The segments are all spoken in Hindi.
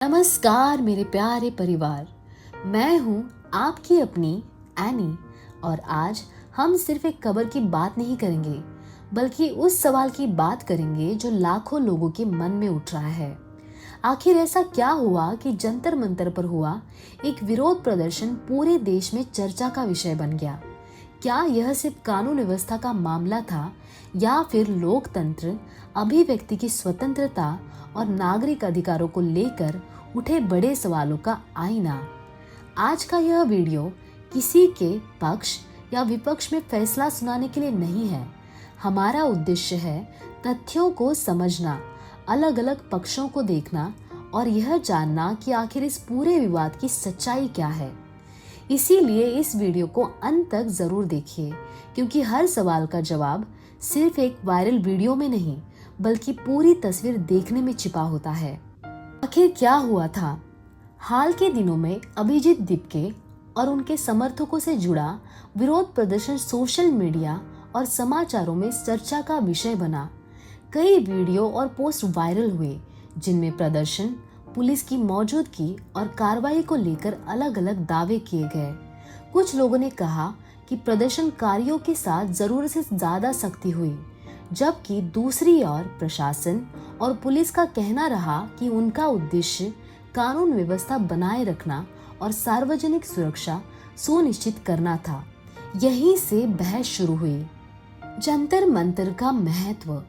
नमस्कार मेरे प्यारे परिवार। मैं हूँ आपकी अपनी एनी और आज हम सिर्फ एक खबर की बात नहीं करेंगे बल्कि उस सवाल की बात करेंगे जो लाखों लोगों के मन में उठ रहा है। आखिर ऐसा क्या हुआ कि जंतर मंतर पर हुआ एक विरोध प्रदर्शन पूरे देश में चर्चा का विषय बन गया? क्या यह सिर्फ कानून व्यवस्था का मामला था या फिर लोकतंत्र, अभिव्यक्ति की स्वतंत्रता और नागरिक अधिकारों को लेकर उठे बड़े सवालों का आईना? आज का यह वीडियो किसी के पक्ष या विपक्ष में फैसला सुनाने के लिए नहीं है। हमारा उद्देश्य है तथ्यों को समझना, अलग अलग पक्षों को देखना और यह जानना कि आखिर इस पूरे विवाद की सच्चाई क्या है। इसीलिए इस वीडियो को अंत तक जरूर देखिए, क्योंकि हर सवाल का जवाब सिर्फ एक वायरल वीडियो में नहीं बल्कि पूरी तस्वीर देखने में छिपा होता है। आखिर क्या हुआ था? हाल के दिनों में अभिजीत दीपके और उनके समर्थकों से जुड़ा विरोध प्रदर्शन सोशल मीडिया और समाचारों में चर्चा का विषय बना। कई वीडियो और पोस्ट वायरल हुए जिनमें प्रदर्शन, पुलिस की मौजूदगी और कार्रवाई को लेकर अलग अलग दावे किए गए। कुछ लोगों ने कहा कि प्रदर्शनकारियों के साथ जरूरत से ज्यादा सख्ती हुई, जबकि दूसरी ओर प्रशासन और पुलिस का कहना रहा कि उनका उद्देश्य कानून व्यवस्था बनाए रखना और सार्वजनिक सुरक्षा सुनिश्चित करना था। यहीं से बहस शुरू हुई। जंतर मंतर का महत्व।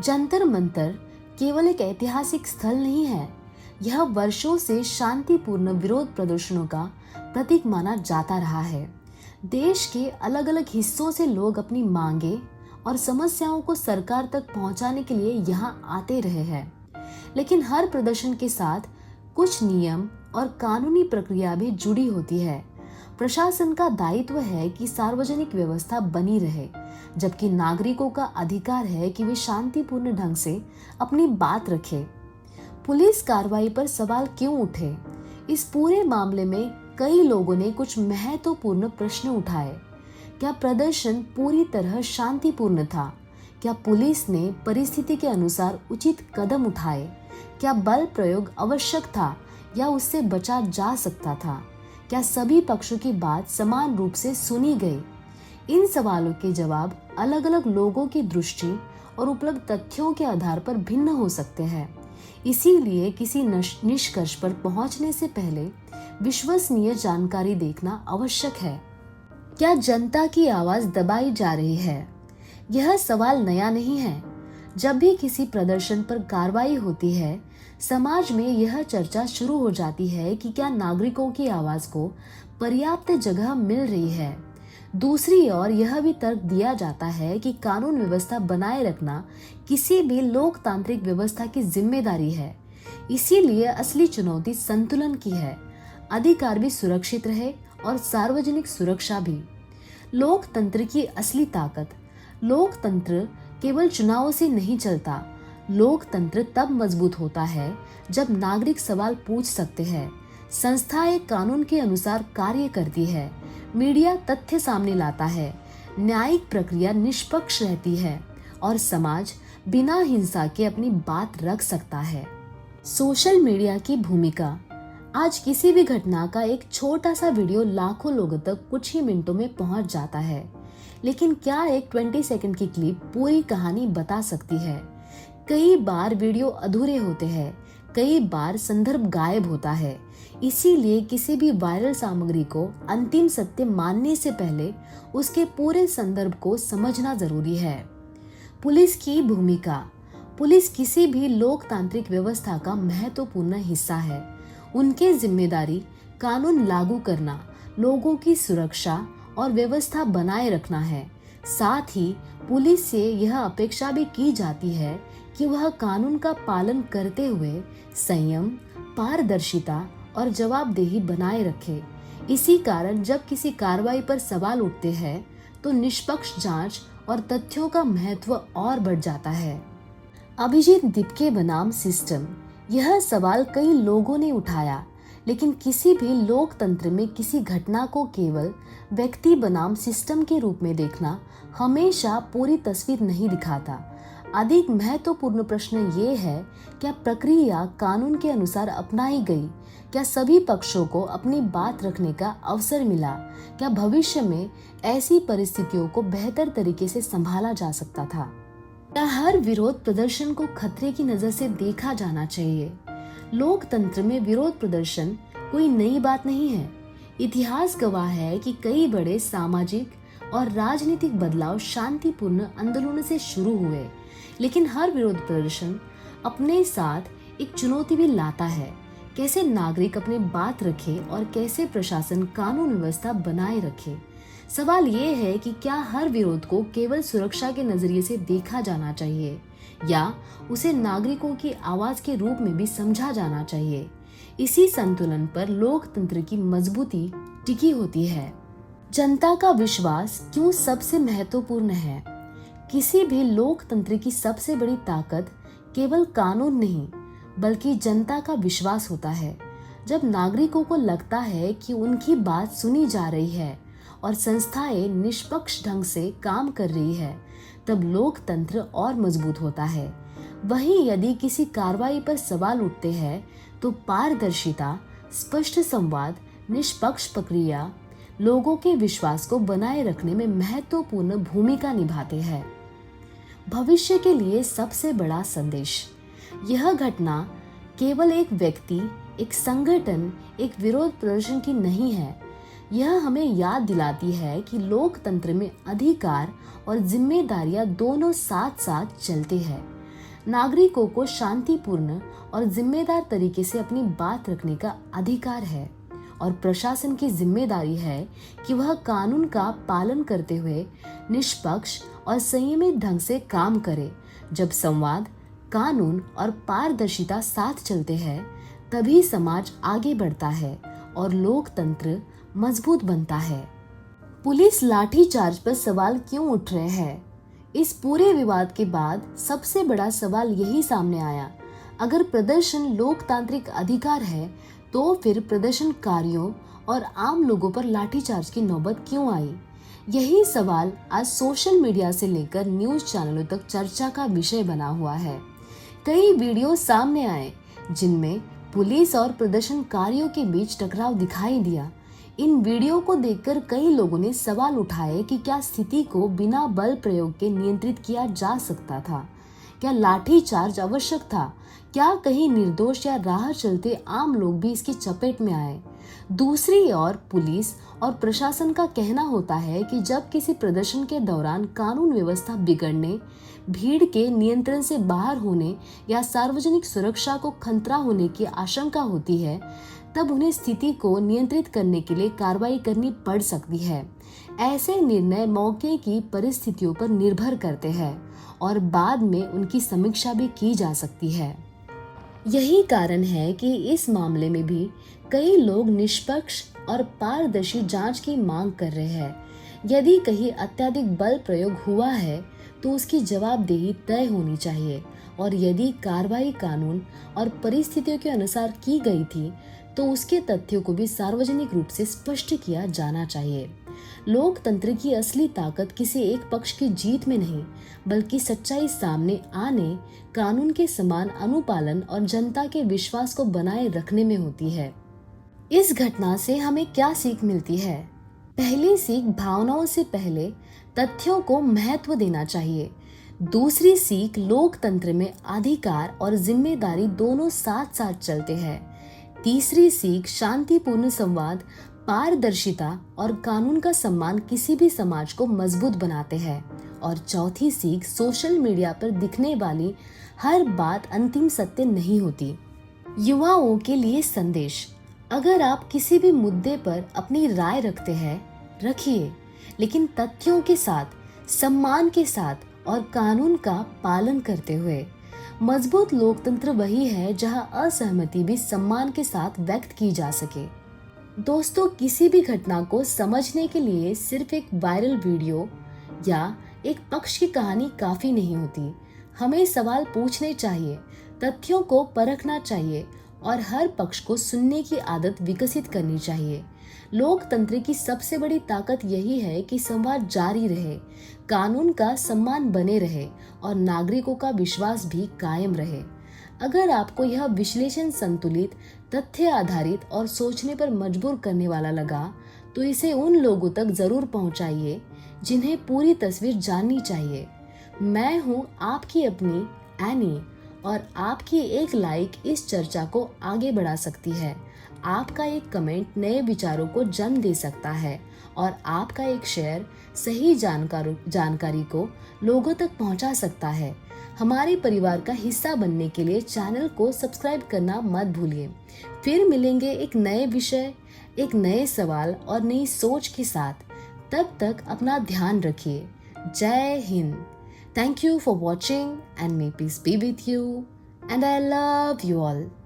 जंतर मंतर केवल एक ऐतिहासिक स्थल नहीं है, यह वर्षों से शांतिपूर्ण विरोध प्रदर्शनों का प्रतीक माना जाता रहा है। देश के अलग अलग हिस्सों से लोग अपनी मांगे और समस्याओं को सरकार तक पहुंचाने के लिए यहाँ आते रहे हैं। लेकिन हर प्रदर्शन के साथ कुछ नियम और कानूनी प्रक्रिया भी जुड़ी होती है। प्रशासन का दायित्व है कि सार्वजनिक व्यवस्था बनी रहे, जबकि नागरिकों का अधिकार है कि वे शांतिपूर्ण ढंग से अपनी बात रखें। पुलिस कार्रवाई पर सवाल क्यों उठे? इस पूरे मामले में कई लोगों ने कुछ महत्वपूर्ण प्रश्न उठाए। क्या प्रदर्शन पूरी तरह शांतिपूर्ण था? क्या पुलिस ने परिस्थिति के अनुसार उचित कदम उठाए? क्या बल प्रयोग आवश्यक था या उससे बचा जा सकता था? क्या सभी पक्षों की बात समान रूप से सुनी गई? इन सवालों के जवाब अलग अलग लोगों की दृष्टि और उपलब्ध तथ्यों के आधार पर भिन्न हो सकते हैं। इसीलिए किसी निष्कर्ष पर पहुंचने से पहले विश्वसनीय जानकारी देखना आवश्यक है। क्या जनता की आवाज दबाई जा रही है? यह सवाल नया नहीं है। जब भी किसी प्रदर्शन पर कार्रवाई होती है, समाज में यह चर्चा शुरू हो जाती है कि क्या नागरिकों की आवाज को पर्याप्त जगह मिल रही है। दूसरी ओर यह भी तर्क दिया जाता है कि कानून व्यवस्था बनाए रखना किसी भी लोकतांत्रिक व्यवस्था की जिम्मेदारी है। इसीलिए असली चुनौती संतुलन की है, अधिकार भी सुरक्षित रहे और सार्वजनिक सुरक्षा भी। लोकतंत्र की असली ताकत। लोकतंत्र केवल चुनावों से नहीं चलता। लोकतंत्र तब मजबूत होता है जब नागरिक सवाल पूछ सकते हैं, संस्थाएं कानून के अनुसार कार्य करती है, मीडिया तथ्य सामने लाता है, न्यायिक प्रक्रिया निष्पक्ष रहती है और समाज बिना हिंसा के अपनी बात रख सकता है। सोशल मीडिया की भूमिका। आज किसी भी घटना का एक छोटा सा वीडियो लाखों लोगों तक कुछ ही मिनटों में पहुंच जाता है, लेकिन क्या एक 20 सेकंड की क्लिप पूरी कहानी बता सकती है? कई बार वीडियो अधूरे होते हैं, कई बार संदर्भ गायब होता है। इसीलिए किसी भी वायरल सामग्री को अंतिम सत्य मानने से पहले उसके पूरे संदर्भ को समझना जरूरी है। पुलिस की भूमिका। पुलिस किसी भी लोकतांत्रिक व्यवस्था का महत्वपूर्ण हिस्सा है। उनकी जिम्मेदारी कानून लागू करना, लोगों की सुरक्षा और व्यवस्था बनाए रखना है। साथ ही पुलिस से यह अपेक्षा भी की जाती है कि वह कानून का पालन करते हुए संयम, पारदर्शिता और जवाबदेही बनाए रखे। इसी कारण जब किसी कार्रवाई पर सवाल उठते हैं तो निष्पक्ष जांच और तथ्यों का महत्व और बढ़ जाता है। अभिजीत दीपके बनाम सिस्टम। यह सवाल कई लोगों ने उठाया, लेकिन किसी भी लोकतंत्र में किसी घटना को केवल व्यक्ति बनाम सिस्टम के रूप में देखना हमेशा पूरी तस्वीर नहीं दिखाता। अधिक महत्वपूर्ण प्रश्न ये है, क्या प्रक्रिया कानून के अनुसार अपनाई गई? क्या सभी पक्षों को अपनी बात रखने का अवसर मिला? क्या भविष्य में ऐसी परिस्थितियों को बेहतर तरीके से संभाला जा सकता था? क्या हर विरोध प्रदर्शन को खतरे की नजर से देखा जाना चाहिए? लोकतंत्र में विरोध प्रदर्शन कोई नई बात नहीं है। इतिहास गवाह है कि कई बड़े सामाजिक और राजनीतिक बदलाव शांतिपूर्ण आंदोलनों से शुरू हुए, लेकिन हर विरोध प्रदर्शन अपने साथ एक चुनौती भी लाता है। कैसे नागरिक अपनी बात रखे और कैसे प्रशासन कानून व्यवस्था बनाए रखे। सवाल ये है कि क्या हर विरोध को केवल सुरक्षा के नजरिए से देखा जाना चाहिए या उसे नागरिकों की आवाज के रूप में भी समझा जाना चाहिए। इसी संतुलन पर लोकतंत्र की मजबूती टिकी होती है। जनता का विश्वास क्यों सबसे महत्वपूर्ण है? किसी भी लोकतंत्र की सबसे बड़ी ताकत केवल कानून नहीं, बल्कि जनता का विश्वास होता है। जब नागरिकों को लगता है कि उनकी बात सुनी जा रही है और संस्थाएं निष्पक्ष ढंग से काम कर रही है, तब लोकतंत्र और मजबूत होता है। वहीं यदि किसी कार्रवाई पर सवाल उठते हैं, तो पारदर्शिता, स्पष्ट संवाद, निष्पक्ष प्रक्रिया लोगों के विश्वास को बनाए रखने में महत्वपूर्ण भूमिका निभाते हैं। भविष्य के लिए सबसे बड़ा संदेश। यह घटना केवल एक व्यक्ति, एक संगठन, एक विरोध प्रदर्शन की नहीं है। यह हमें याद दिलाती है कि लोकतंत्र में अधिकार और जिम्मेदारियां दोनों साथ साथ चलते हैं। नागरिकों को शांतिपूर्ण और जिम्मेदार तरीके से अपनी बात रखने का अधिकार है और प्रशासन की जिम्मेदारी है कि वह कानून का पालन करते हुए निष्पक्ष और संयमित ढंग से काम करे। जब संवाद, कानून और पारदर्शिता साथ चलते हैं, तभी समाज आगे बढ़ता है और लोकतंत्र मजबूत बनता है। पुलिस लाठीचार्ज पर सवाल क्यों उठ रहे हैं? इस पूरे विवाद के बाद सबसे बड़ा सवाल यही सामने आया, अगर प्रदर्शन लोकतांत्रिक अधिकार है, तो फिर प्रदर्शनकारियों और आम लोगों पर लाठीचार्ज की नौबत क्यों आई? यही सवाल आज सोशल मीडिया से लेकर न्यूज चैनलों तक चर्चा का विषय बना हुआ है। कई वीडियो सामने आए जिनमें पुलिस और प्रदर्शनकारियों के बीच टकराव दिखाई दिया। इन वीडियो को देखकर कई लोगों ने सवाल उठाए कि क्या स्थिति को बिना बल प्रयोग के नियंत्रित किया जा सकता था? क्या लाठीचार्ज आवश्यक था? क्या कहीं निर्दोष या राह चलते आम लोग भी इसकी चपेट में आए? दूसरी ओर पुलिस और प्रशासन का कहना होता है कि जब किसी प्रदर्शन के दौरान कानून व्यवस्था बिगड़ने, भीड़ के नियंत्रण से बाहर होने या सार्वजनिक सुरक्षा को खतरा होने की आशंका होती है, तब उन्हें स्थिति को नियंत्रित करने के लिए कार्रवाई करनी पड़ सकती है। ऐसे निर्णय मौके की परिस्थितियों पर निर्भर करते हैं और बाद में उनकी समीक्षा भी की जा सकती है। यही कारण है कि इस मामले में भी कई लोग निष्पक्ष और पारदर्शी जांच की मांग कर रहे हैं। यदि कहीं अत्यधिक बल प्रयोग हुआ है, तो उसकी जवाबदेही तय होनी चाहिए और यदि कार्रवाई कानून और परिस्थितियों के अनुसार की गई थी, तो उसके तथ्यों को भी सार्वजनिक रूप से स्पष्ट किया जाना चाहिए। लोकतंत्र की असली ताकत किसी एक पक्ष की जीत में नहीं, बल्कि सच्चाई सामने आने, कानून के समान अनुपालन और जनता के विश्वास को बनाए रखने में होती है। इस घटना से हमें क्या सीख मिलती है? पहली सीख, भावनाओं से पहले तथ्यों को महत्व देना चाहिए। दूसरी सीख, लोकतंत्र में अधिकार और जिम्मेदारी दोनों साथ साथ चलते हैं। तीसरी सीख, शांतिपूर्ण संवाद, पारदर्शिता और कानून का सम्मान किसी भी समाज को मजबूत बनाते हैं। और चौथी सीख, सोशल मीडिया पर दिखने वाली हर बात अंतिम सत्य नहीं होती। युवाओं के लिए संदेश, अगर आप किसी भी मुद्दे पर अपनी राय रखते हैं, रखिए, लेकिन तथ्यों के साथ, सम्मान के साथ और कानून का पालन करते हुए। मजबूत लोकतंत्र वही है जहां असहमति भी सम्मान के साथ व्यक्त की जा सके। दोस्तों, किसी भी घटना को समझने के लिए सिर्फ एक वायरल वीडियो या एक पक्ष की कहानी काफी नहीं होती। हमें सवाल पूछने चाहिए, तथ्यों को परखना चाहिए और हर पक्ष को सुनने की आदत विकसित करनी चाहिए। लोकतंत्र की सबसे बड़ी ताकत यही है कि संवाद जारी रहे, कानून का सम्मान बने रहे और नागरिकों का विश्वास भी कायम रहे। अगर आपको यह विश्लेषण संतुलित, तथ्य आधारित और सोचने पर मजबूर करने वाला लगा, तो इसे उन लोगों तक जरूर पहुंचाइए जिन्हें पूरी तस्वीर जाननी चाहिए। मैं हूं आपकी अपनी एनी, और आपकी एक लाइक इस चर्चा को आगे बढ़ा सकती है। आपका एक कमेंट नए विचारों को जन्म दे सकता है और आपका एक शेयर सही जानकारी को लोगों तक पहुंचा सकता है। हमारे परिवार का हिस्सा बनने के लिए चैनल को सब्सक्राइब करना मत भूलिए। फिर मिलेंगे एक नए विषय, एक नए सवाल और नई सोच के साथ। तब तक अपना ध्यान रखिए। जय Hind. Thank you for watching and may peace be with you, and I love you all.